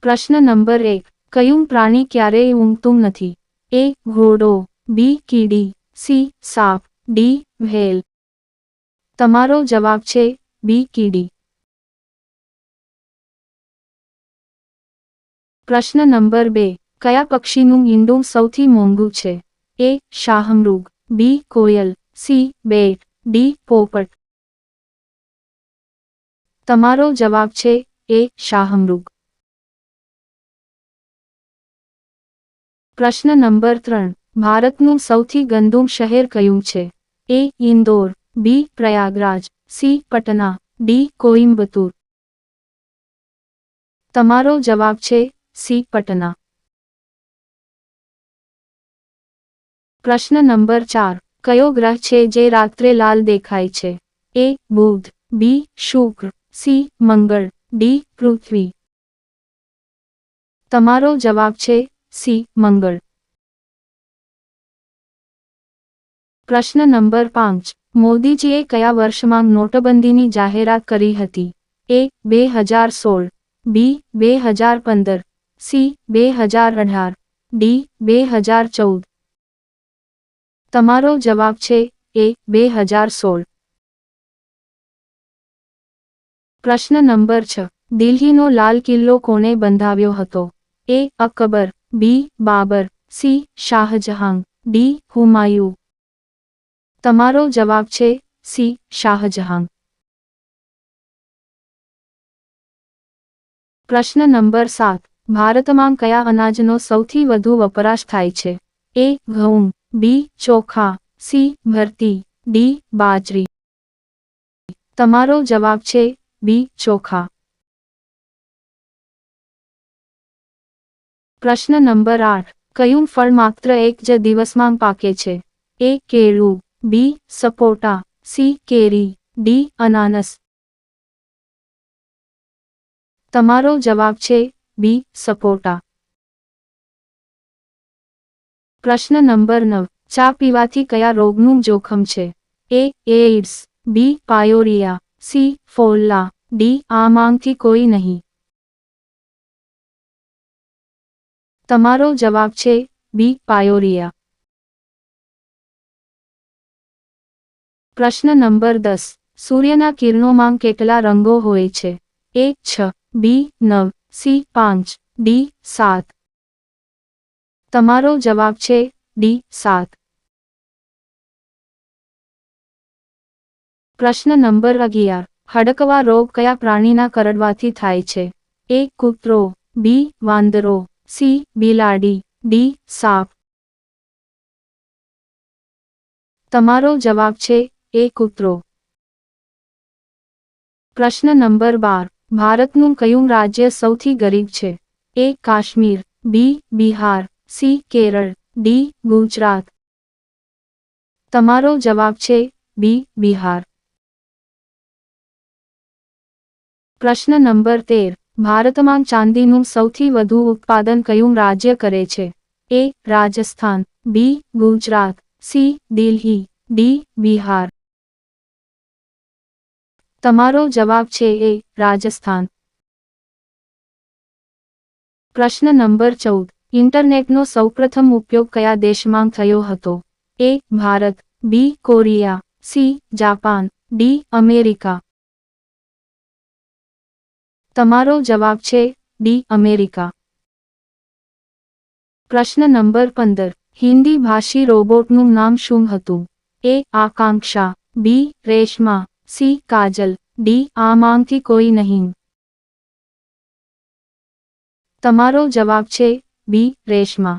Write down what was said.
પ્રશ્ન નંબર 1. કયું પ્રાણી ક્યારેય ઊંઘતું નથી? એ. ઘોડો, બી. કીડી, સી. સાપ, ડી. વ્હેલ. તમારો જવાબ છે બી. કીડી. પ્રશ્ન નંબર 2. કયા પક્ષીનું ઈંડું સૌથી મોંઘું છે? એ. શાહમૃગ, બી. કોયલ, સી. બેટ, ડી. પોપટ. તમારો જવાબ છે એ. શાહમૃગ. પ્રશ્ન નંબર 3. ભારતનું સૌથી ગંદુ શહેર કયું છે? એ. ઇન્દોર, બી. પ્રયાગરાજ, સી. પટના, ડી. કોઇમ્બતુર. તમારો જવાબ છે સી. પટના. પ્રશ્ન નંબર 4. કયો ગ્રહ છે જે રાત્રે લાલ દેખાય છે? એ. બુધ, બી. શુક્ર, સી. મંગળ, ડી. પૃથ્વી. તમારો જવાબ છે સી. મંગળ. પ્રશ્ન નંબર 5. મોદીજીએ કયા વર્ષમાં નોટબંધીની જાહેરાત કરી હતી? એ. 2016, બી. 2015, સી. 2018, ડી. 2014. તમારો જવાબ છે એ. 2016. પ્રશ્ન નંબર 6. દિલ્હીનો લાલ કિલ્લો કોણે બંધાવ્યો હતો? એ. અકબર, બી. બાબર, સી. શાહજહાં, ડી. હુમાયું. તમારો જવાબ છે સી. શાહજહાં. પ્રશ્ન નંબર 7. ભારતમાં કયા અનાજનો સૌથી વધુ વપરાશ થાય છે? એ. ઘઉં, બી. ચોખા, સી. ભરતી, ડી. બાજરી. તમારો જવાબ છે બી. ચોખા. પ્રશ્ન નંબર 8. કયું ફળ માત્ર એક જ દિવસમાં પાકે છે? એ. કેળું, બી. સપોટા, સી. કેરી, ડી. અનાનસ. તમારો જવાબ છે બી. સપોટા. પ્રશ્ન નંબર 9. ચા પીવાથી કયા રોગનું જોખમ છે? A. AIDS, B. Pyorrhoea, C. ફોલ્લા, ડી. આમાંથી કોઈ નહીં. તમારો જવાબ છે બી. પાયોરિયા. પ્રશ્ન નંબર 10. સૂર્યના કિરણોમાં કેટલા રંગો હોય છે? એ. 6, બી. 9, સી. 5, ડી. 7. તમારો જવાબ છે ડી. 7. પ્રશ્ન નંબર 11. હડકવા રોગ કયા પ્રાણીના કરડવાથી થાય છે? એ. કૂતરો, બી. વાંદરો, સી. બિલાડી, ડી. સાપ. તમારો જવાબ છે એ. કૂતરો. પ્રશ્ન નંબર 12. ભારતનું કયું રાજ્ય સૌથી ગરીબ છે? એ. કાશ્મીર, બી. બિહાર, સી. કેરળ, ડી. ગુજરાત. તમારો જવાબ છે બી. બિહાર. પ્રશ્ન નંબર 13. ભારતમાં ચાંદીનું સૌથી વધુ ઉત્પાદન કયું રાજ્ય કરે છે? એ. રાજસ્થાન, બી. ગુજરાત, સી. દિલ્હી, ડી. બિહાર. તમારો જવાબ છે એ. રાજસ્થાન. પ્રશ્ન નંબર 14. ઇન્ટરનેટનો સૌપ્રથમ ઉપયોગ કયા દેશમાં થયો હતો? A. Bharat, B. Korea, C. Japan, D. America. તમારો જવાબ છે ડી. અમેરિકા. પ્રશ્ન નંબર 15. હિન્દી ભાષી રોબોટનું નામ શું હતું? A. Akanksha, B. Reshma, C. Kajal, D. આમાંથી કોઈ નહીં. તમારો જવાબ છે બી. રેશમા.